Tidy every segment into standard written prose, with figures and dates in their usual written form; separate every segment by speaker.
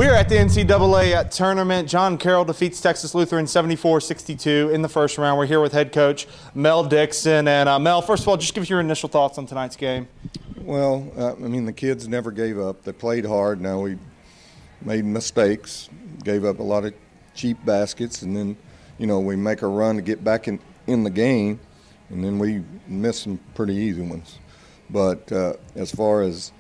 Speaker 1: We're at the NCAA Tournament. John Carroll defeats Texas Lutheran 74-62 in the first round. We're here with head coach Mel Dixon. And Mel, first of all, just give us your initial thoughts on tonight's game.
Speaker 2: Well, I mean, the kids never gave up. They played hard. Now we made mistakes, gave up a lot of cheap baskets, and then, you know, we make a run to get back in the game, and then we miss some pretty easy ones. But as far as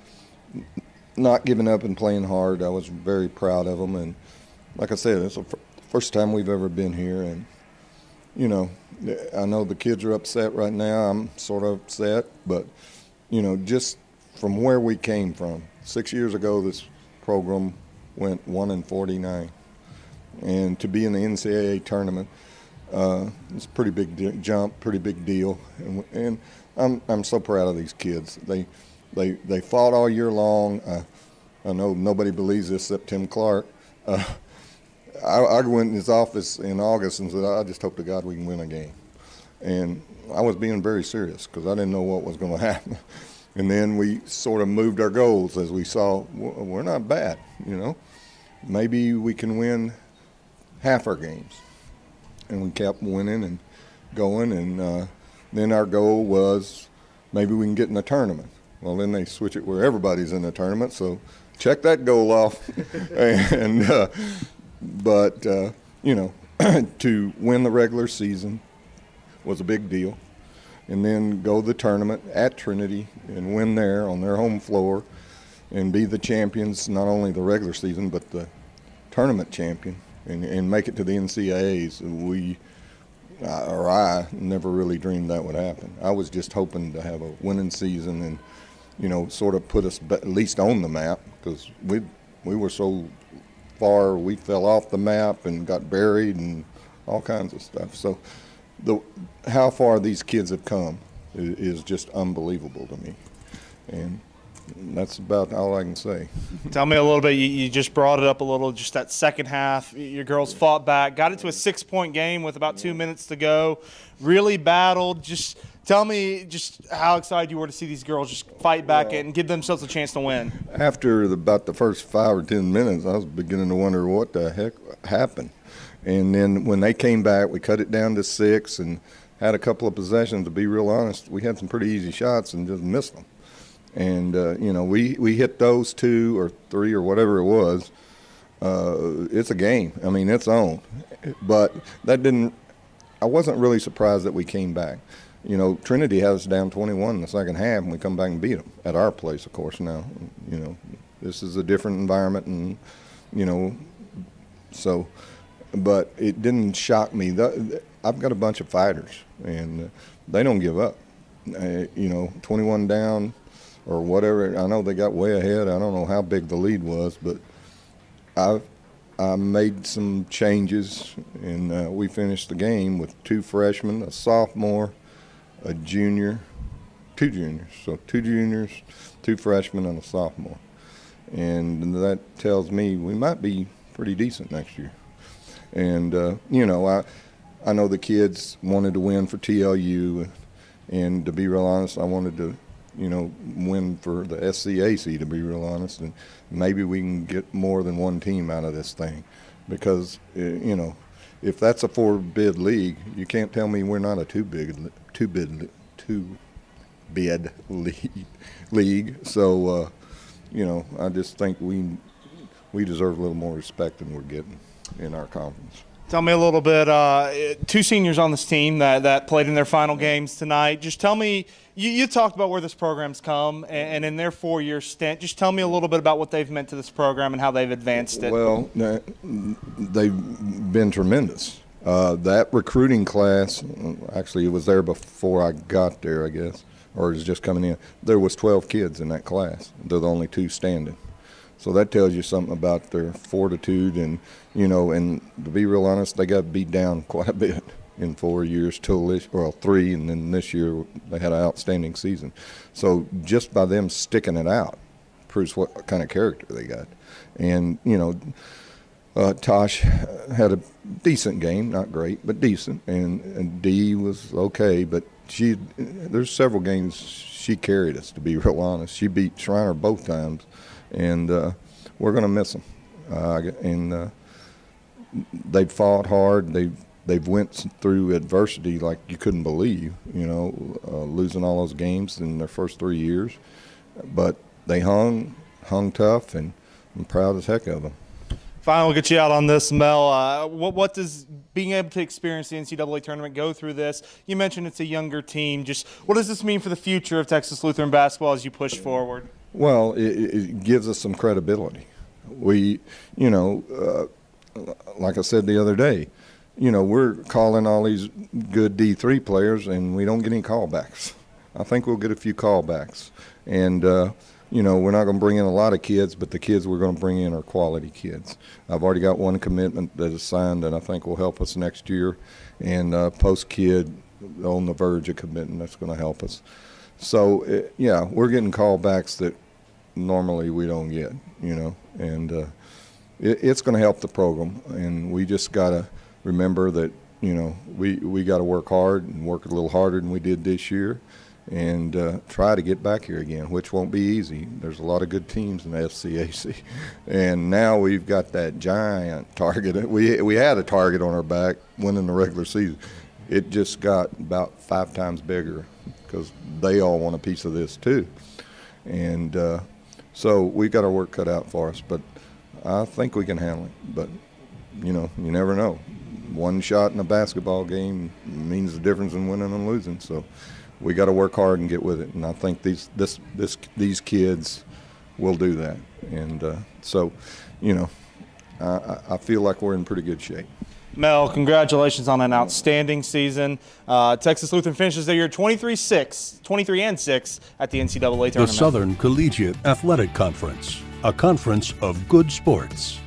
Speaker 2: not giving up and playing hard, I was very proud of them. And like I said, it's the first time we've ever been here. And, you know, I know the kids are upset right now. I'm sort of upset. But, you know, just from where we came from, 6 years ago this program went 1-49. And to be in the NCAA tournament, it's a pretty big jump, pretty big deal. And I'm so proud of these kids. They fought all year long. I know nobody believes this except Tim Clark. I went in his office in August and said, I just hope to God we can win a game. And I was being very serious because I didn't know what was going to happen. And then we sort of moved our goals as we saw we're not bad, you know. Maybe we can win half our games. And we kept winning and going. And then our goal was maybe we can get in the tournament. Well, then they switch it where everybody's in the tournament, so check that goal off. But you know, to win the regular season was a big deal. And then go to the tournament at Trinity and win there on their home floor and be the champions, not only the regular season, but the tournament champion, and make it to the NCAAs. I never really dreamed that would happen. I was just hoping to have a winning season and, you know, sort of put us at least on the map, because we were so far, we fell off the map and got buried and all kinds of stuff. So how far these kids have come is just unbelievable to me. And that's about all I can say.
Speaker 1: Tell me a little bit. You just brought it up a little, just that second half. Your girls fought back, got it to a 6-point game with about 2 minutes to go, really battled. Just tell me just how excited you were to see these girls just fight back and give themselves a chance to win.
Speaker 2: After about the first 5 or 10 minutes, I was beginning to wonder what the heck happened. And then when they came back, we cut it down to 6 and had a couple of possessions. To be real honest, we had some pretty easy shots and just missed them. And, you know, we hit those 2 or 3 or whatever it was. It's a game. I mean, it's on. But I wasn't really surprised that we came back. You know, Trinity has us down 21 in the second half, and we come back and beat them at our place, of course, now. You know, this is a different environment, and, you know, so. But it didn't shock me. I've got a bunch of fighters, and they don't give up. You know, 21 down or whatever. I know they got way ahead. I don't know how big the lead was, but I made some changes, and we finished the game with 2 freshmen, a sophomore, a junior, 2 juniors. So 2 juniors, 2 freshmen, and a sophomore. And that tells me we might be pretty decent next year. And, you know, I know the kids wanted to win for TLU, and to be real honest, I wanted to, you know, win for the SCAC, to be real honest, and maybe we can get more than one team out of this thing, because, you know, if that's a 4-bid league, you can't tell me we're not a two-bid league. So, you know, I just think we deserve a little more respect than we're getting in our conference.
Speaker 1: Tell me a little bit, 2 seniors on this team that played in their final games tonight. Just tell me, you talked about where this program's come, and in their 4-year stint, just tell me a little bit about what they've meant to this program and how they've advanced it.
Speaker 2: Well, they've been tremendous. That recruiting class, actually it was there before I got there, I guess, or it was just coming in. There was 12 kids in that class. They're the only 2 standing. So that tells you something about their fortitude, and, you know, and to be real honest, they got beat down quite a bit in 4 years till this, well, 3, and then this year they had an outstanding season. So just by them sticking it out proves what kind of character they got. And, you know, Tosh had a decent game, not great, but decent, and Dee was okay, but there's several games she carried us, to be real honest. She beat Schreiner both times. And we're going to miss them. and they've fought hard. They've went through adversity like you couldn't believe, losing all those games in their first 3 years. But they hung tough, and I'm proud as heck of them.
Speaker 1: Finally, we'll get you out on this, Mel. What does being able to experience the NCAA tournament, go through this? You mentioned it's a younger team. Just what does this mean for the future of Texas Lutheran basketball as you push forward?
Speaker 2: Well, it gives us some credibility. We, like I said the other day, we're calling all these good D3 players, and we don't get any callbacks. I think we'll get a few callbacks. And, we're not going to bring in a lot of kids, but the kids we're going to bring in are quality kids. I've already got one commitment that is signed that I think will help us next year, and post kid on the verge of commitment that's going to help us. So, we're getting callbacks that normally we don't get, and it's going to help the program. And we just got to remember that, we got to work hard and work a little harder than we did this year, and try to get back here again, which won't be easy. There's a lot of good teams in the FCAC, and now we've got that giant target. We had a target on our back winning the regular season. It just got about 5 times bigger because they all want a piece of this too. And so we got our work cut out for us, but I think we can handle it. But, you never know. One shot in a basketball game means the difference in winning and losing. So we got to work hard and get with it. And I think these kids will do that. And so, I feel like we're in pretty good shape.
Speaker 1: Mel, congratulations on an outstanding season. Texas Lutheran finishes their year 23-6 at the NCAA tournament.
Speaker 3: The Southern Collegiate Athletic Conference, a conference of good sports.